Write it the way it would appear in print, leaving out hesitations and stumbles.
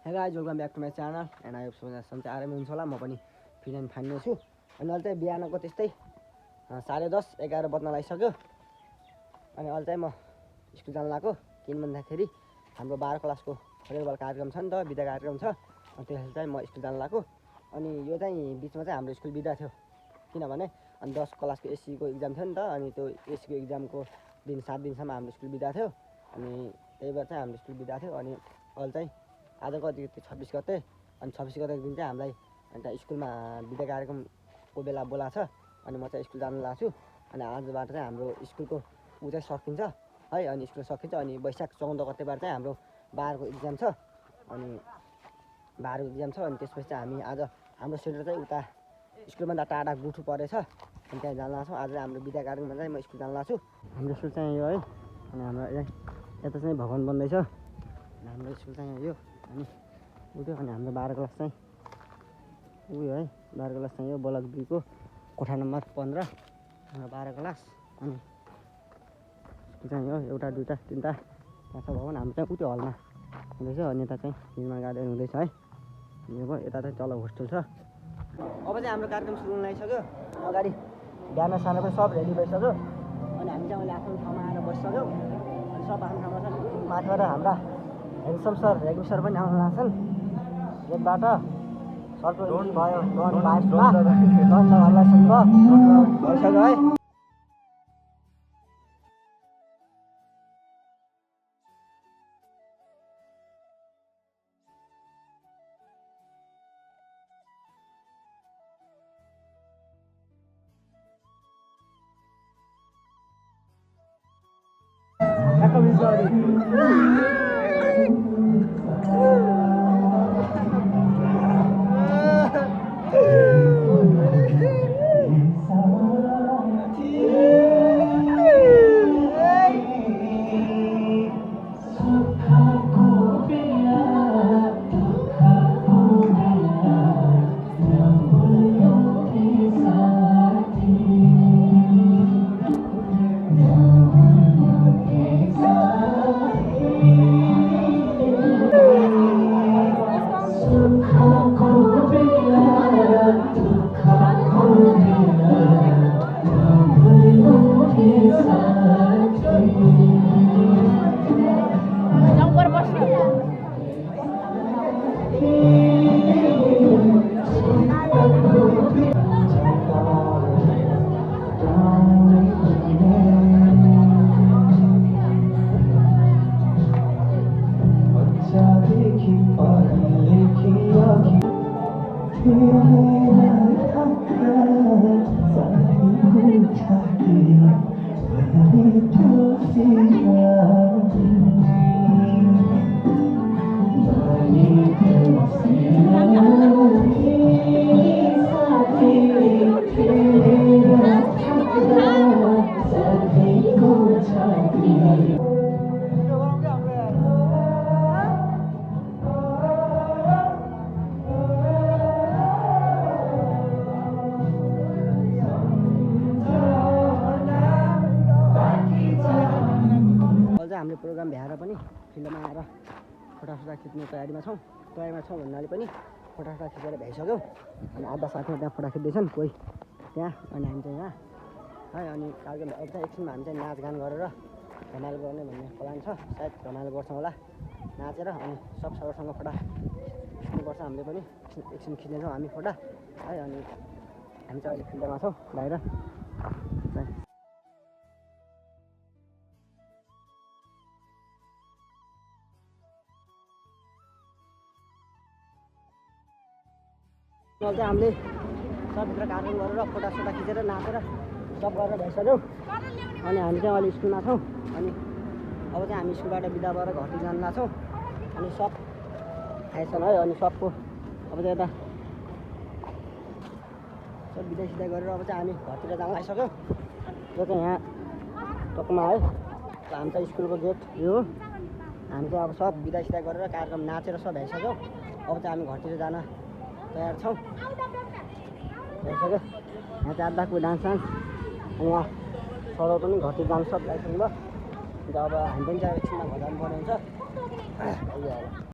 Hey guys, welcome back to my channel and I hope so सन्चै आरामै हुन्छ होला। म पनि फिट एन्ड फाइन नै छु। अनि अहिले चाहिँ बिहानको त्यस्तै 10:30 11 बज्न लागिसक्यो। अनि अहिले चाहिँ म स्कुल जान लाग्यो। किन भन्दाखेरि हाम्रो 12 क्लासको फेयरवेल कार्यक्रम छ नि त, बिदा कार्यक्रम छ। अनि त्यसैले चाहिँ म स्कुल जान लाग्यो। अनि यो चाहिँ बीचमा चाहिँ हाम्रो स्कुल बिदा थियो, किनभने अनि 10 क्लासको एससीको एक्जाम थियो नि त। अनि त्यो एससीको एक्जामको दिन 7 दिनसम्म हाम्रो स्कुल बिदा थियो। अनि त्यही भएर चाहिँ हाम्रो स्कुल बिदा थियो। अनि अहिले चाहिँ आज कति 26 गते, अनि 26 गतेको दिन चाहिँ हामीलाई अन्त स्कुलमा बिदा कार्यक्रमको बेला बोलाएको छ। अनि म चाहिँ स्कुल जान लाग्छु। अनि आजबाट चाहिँ हाम्रो स्कुलको ऊ चाहिँ सकिन्छ है। अनि स्कुल सकिन्छ। अनि वैशाख 14 गतेबाट चाहिँ हाम्रो 12 को एक्जाम छ। अनि 12 को एक्जाम छ। अनि त्यसपछि चाहिँ हामी आज हाम्रो सेन्टर चाहिँ उता स्कुलभन्दा टाढा गुठु परेछ। अनि त्यहाँ जान लाग्छौँ। आज हाम्रो बिदा कार्यक्रममा चाहिँ म स्कुल जान लाग्छु। हाम्रो स्कुल चाहिँ यो है। अनि हाम्रो यता चाहिँ भवन बन्दैछ। हाम्रो स्कुल चाहिँ यो अनि उयो। अनि हाम्रो 12 क्लास चाहिँ उयो है। 12 क्लास चाहिँ यो ब्लक 2 को कोठा नम्बर 15 हाम्रो 12 क्लास। अनि स्कुल चाहिँ यो एउटा दुईटा तिनटा पाँचवटा भवन हाम्रो चाहिँ उयो हलमा हुँदैछ। अनि यता चाहिँ निर्माण कार्य हुँदैछ है। यो भयो। यता चाहिँ तल होस्टेल छ। अब चाहिँ हाम्रो कार्यक्रम सुरु हुन लागिसक्यो। अगाडि बिहान सानो पनि सब रेडी भइसक्यो। अनि हामी चाहिँ अहिले आफ्नो ठाउँमा आएर बसिसक्यौँ। अनि सब आफ्नो ठाउँमा छ। माथिबाट हाम्रा हेन्डसम सर रेग्मी सर पनि आउनु लाग्छन् गेटबाट। सरको इन्ट्री भयो डन 22 मा डन हल्ला सुन्नुभयो भइसक्यो है। हामीले प्रोग्राम भ्याएर पनि फिल्डमा आएर फोटासोटा खिच्ने तयारीमा छौँ भन्नाले पनि फोटासोटा खिचेर भ्याइसक्यौँ। अनि आधा साथीहरू त्यहाँ फोटा खिच्दैछन्, कोही त्यहाँ अनि हामी चाहिँ यहाँ है। अनि कार्यक्रम भएर चाहिँ एकछिनमा हामी चाहिँ नाचगान गरेर रमाइलो गर्ने भन्ने प्लान छ। सायद रमाइलो गर्छौँ होला नाचेर। अनि सब सरसँग फोटा खिच्नुपर्छ हामीले पनि। एकछिन खिच्नेछौँ हामी फोटा है। अनि हामी चाहिँ अहिले फिल्डमा छौँ बाहिर। चाहिँ हामीले सबभित्र कार्यक्रम गरेर फोटासोटा खिचेर नाचेर सब गरेर भइसक्यौँ। अनि हामी चाहिँ अहिले स्कुलमा छौँ। अनि अब चाहिँ हामी स्कुलबाट बिदा भएर घरतिर जान लाग्छौँ। अनि सब आएछन् है। अनि सबको अब चाहिँ यता सब बिदा सिदा गरेर अब चाहिँ हामी घरतिर जान लागिसक्यौँ। यो चाहिँ यहाँ टकमा है। हामी चाहिँ स्कुलको गेट यो। हामी चाहिँ अब सब बिदा सिदा गरेर कार्यक्रम नाचेर सब भइसक्यौँ। अब चाहिँ हामी घरतिर जान तयार छौँ। भइसक्यो। यहाँ चाहिँ आधा कोही डान्स अनि यहाँ सरहरू पनि घरतिर जानु सब लागिसक्नु भयो। अन्त अब हामी पनि चाहिँ एकछिनमा घर जानुपर्ने हुन्छ।